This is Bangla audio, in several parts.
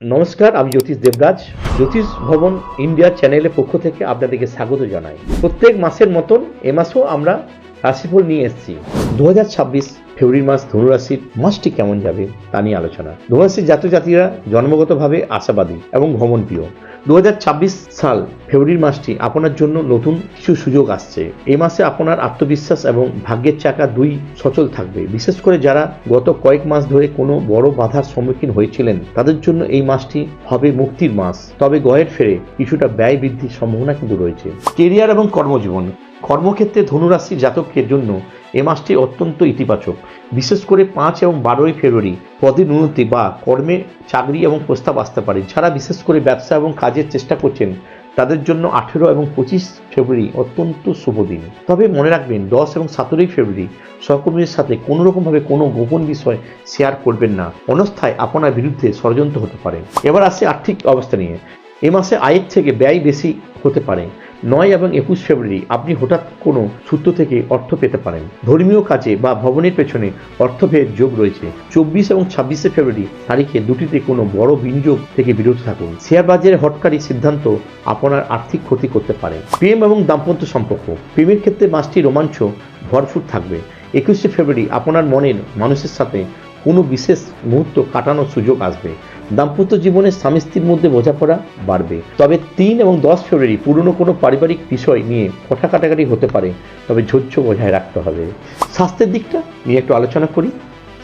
নমস্কার, আমি জ্যোতিষ দেবরাজ। জ্যোতিষ ভবন ইন্ডিয়া চ্যানেলের পক্ষ থেকে আপনাদেরকে স্বাগত জানাই। প্রত্যেক মাসের মতন এ মাসেও আমরা রাশিফল নিয়ে এসেছি। 2026 ফেব্রুয়ারি মাস ধনুরাশির মাসটি কেমন যাবে তা নিয়ে আলোচনা। ধনুরাশির জাতজাতিরা জন্মগতভাবে আশাবাদী এবং ভ্রমণপ্রিয়। 2026 সাল ফেব্রুয়ারি মাসটি আপনার জন্য নতুন কিছু সুযোগ আসছে। এই মাসে আপনার আত্মবিশ্বাস এবং ভাগ্যের চাকা দুই সচল থাকবে। বিশেষ করে যারা গত কয়েক মাস ধরে কোনো বড় বাধার সম্মুখীন হয়েছিলেন তাদের জন্য এই মাসটি হবে মুক্তির মাস। তবে গয়ের ফেরে কিছুটা ব্যয় বৃদ্ধির সম্ভাবনা কিন্তু রয়েছে। কেরিয়ার এবং কর্মজীবন। কর্মক্ষেত্রে ধনুরাশির জাতকের জন্য এ মাসটি অত্যন্ত ইতিবাচক। বিশেষ করে 5 এবং 12 ফেব্রুয়ারি পদের উন্নতি বা কর্মে চাকরি এবং প্রস্তাব আসতে পারে। যারা বিশেষ করে ব্যবসা এবং কাজের চেষ্টা করছেন তাদের জন্য 18 এবং 25 ফেব্রুয়ারি অত্যন্ত শুভ দিন। তবে মনে রাখবেন 10 এবং 17 ফেব্রুয়ারি সহকর্মীদের সাথে কোনোরকমভাবে কোনো গোপন বিষয় শেয়ার করবেন না, অন্যথায় আপনার বিরুদ্ধে ষড়যন্ত্র হতে পারে। এবার আসছে আর্থিক অবস্থা নিয়ে। এ মাসে আয়ের থেকে ব্যয় বেশি হতে পারে। 9 এবং 21 ফেব্রুয়ারি আপনি হঠাৎ কোনো সূত্র থেকে অর্থ পেতে পারেন। ধর্মীয় কাজে বা ভবনের পেছনে অর্থ ব্যয়ের যোগ রয়েছে। 24 এবং 26 ফেব্রুয়ারি তারিখে দুটিতে কোনো বড় বিনিয়োগ থেকে বিরত থাকুন। শেয়ার বাজারে হটকারী সিদ্ধান্ত আপনার আর্থিক ক্ষতি করতে পারে। প্রেম এবং দাম্পত্য সম্পর্ক। প্রেমের ক্ষেত্রে মাসটি রোমাঞ্চ ভরপুর থাকবে। 21 ফেব্রুয়ারি আপনার মনের মানুষের সাথে কোনো বিশেষ মুহূর্ত কাটানোর সুযোগ আসবে। দাম্পত্য জীবনে স্বামী স্ত্রীর মধ্যে বোঝাপড়া বাড়বে। তবে 3 এবং 10 ফেব্রুয়ারি পুরনো কোনো পারিবারিক বিষয় নিয়ে কথা কাটাকাটি হতে পারে, তবে ধৈর্য বজায় রাখতে হবে। স্বাস্থ্যের দিকটা নিয়ে একটু আলোচনা করি।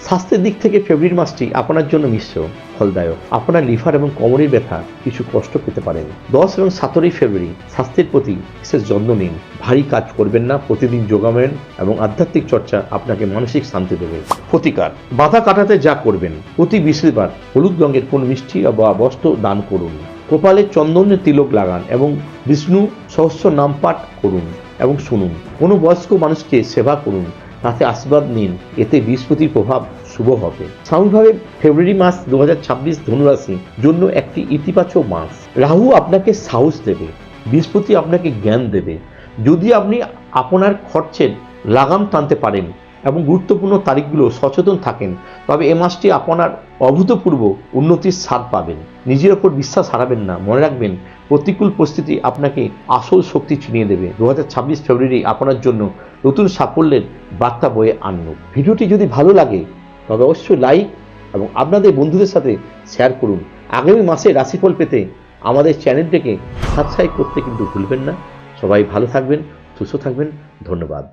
স্বাস্থ্যের দিক থেকে ফেব্রুয়ারি মাসটি আপনার জন্য মিশ্র ফলদায়ক। আপনার লিভার এবং কোমরের ব্যথা কিছু কষ্ট পেতে পারেন। 10 এবং 17 ফেব্রুয়ারি স্বাস্থ্যের প্রতি বিশেষ যত্ন নিন। ভারী কাজ করবেন না, প্রতিদিন যোগাব্যায়াম এবং আধ্যাত্মিক চর্চা আপনাকে মানসিক শান্তি দেবে। প্রতিকার। বাধা কাটাতে যা করবেন, প্রতি বৃহস্পতিবার হলুদ রঙের কোন মিষ্টি বা বস্ত্র দান করুন। কপালে চন্দনের তিলক লাগান এবং বিষ্ণু সহস্র নাম পাঠ করুন এবং শুনুন। কোনো বয়স্ক মানুষকে সেবা করুন, তাতে আশীর্বাদ নিন, এতে বৃহস্পতির প্রভাব শুভ হবে। স্বাভাবিকভাবে ফেব্রুয়ারি মাস 2026 ধনুরাশি জন্য একটি ইতিবাচক মাস। রাহু আপনাকে সাহস দেবে, বৃহস্পতি আপনাকে জ্ঞান দেবে। যদি আপনি আপনার খরচের লাগাম টানতে পারেন এবং গুরুত্বপূর্ণ তারিখগুলো সচেতন থাকেন, তবে এ মাসটি আপনার অভূতপূর্ব উন্নতির স্বাদ পাবেন। নিজের ওপর বিশ্বাস হারাবেন না। মনে রাখবেন, প্রতিকূল পরিস্থিতি আপনাকে আসল শক্তি ছিনিয়ে দেবে। 2026 ফেব্রুয়ারি আপনার জন্য নতুন সাফল্যের বার্তা বয়ে আনুক। ভিডিওটি যদি ভালো লাগে তবে অবশ্যই লাইক এবং আপনাদের বন্ধুদের সাথে শেয়ার করুন। আগামী মাসে রাশিফল পেতে আমাদের চ্যানেলটিকে সাবস্ক্রাইব করতে কিন্তু ভুলবেন না। সবাই ভালো থাকবেন, সুস্থ থাকবেন। ধন্যবাদ।